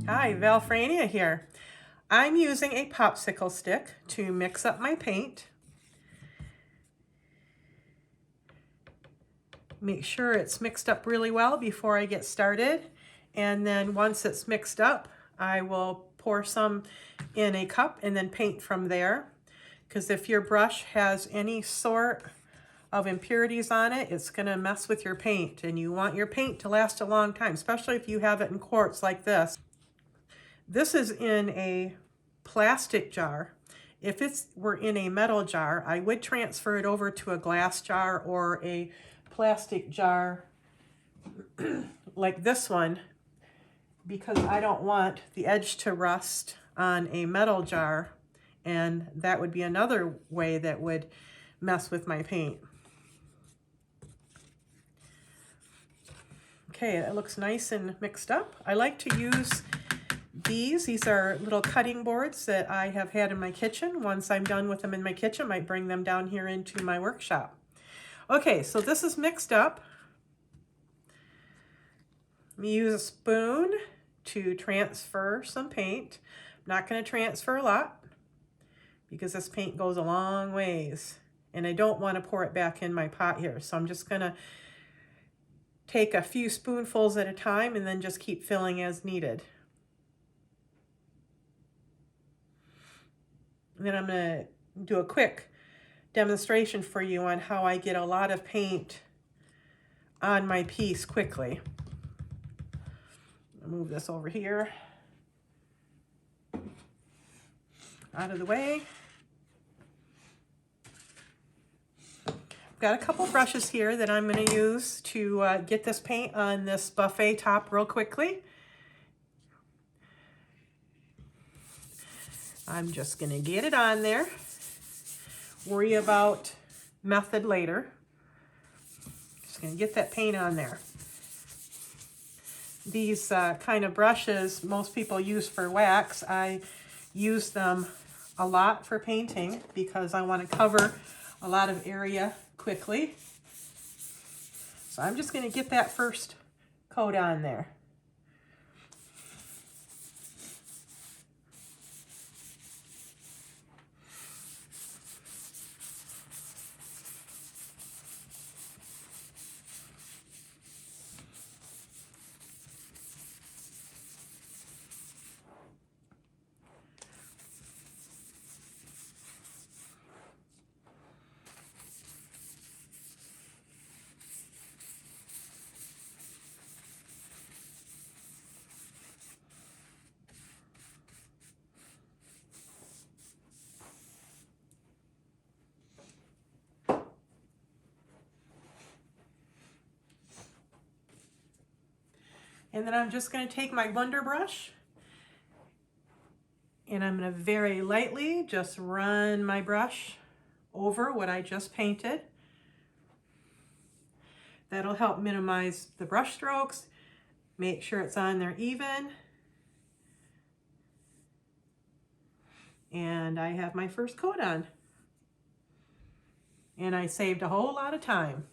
Hi, Valfrania here. I'm using a popsicle stick to mix up my paint. Make sure it's mixed up really well before I get started. And then once it's mixed up, I will pour some in a cup and then paint from there. Because if your brush has any sort of impurities on it, it's going to mess with your paint. And you want your paint to last a long time, especially if you have it in quartz like this. This is in a plastic jar. If it were in a metal jar, I would transfer it over to a glass jar or a plastic jar like this one, because I don't want the edge to rust on a metal jar, and that would be another way that would mess with my paint. Okay, it looks nice and mixed up. I like to use these are little cutting boards that I have had in my kitchen. Once I'm done with them in my kitchen, I might bring them down here into my workshop. Okay, so this is mixed up. I'm going to use a spoon to transfer some paint. I'm not going to transfer a lot because this paint goes a long ways, and I don't want to pour it back in my pot here. So I'm just going to take a few spoonfuls at a time and then just keep filling as needed. And then I'm going to do a quick demonstration for you on how I get a lot of paint on my piece quickly. I'll move this over here, out of the way. I've got a couple brushes here that I'm going to use to get this paint on this buffet top real quickly. I'm just going to get it on there. Worry about method later. Just going to get that paint on there. These kind of brushes most people use for wax. I use them a lot for painting because I want to cover a lot of area quickly. So I'm just going to get that first coat on there. And then I'm just going to take my Wonder Brush and I'm going to very lightly just run my brush over what I just painted. That'll help minimize the brush strokes, make sure it's on there even. And I have my first coat on. And I saved a whole lot of time.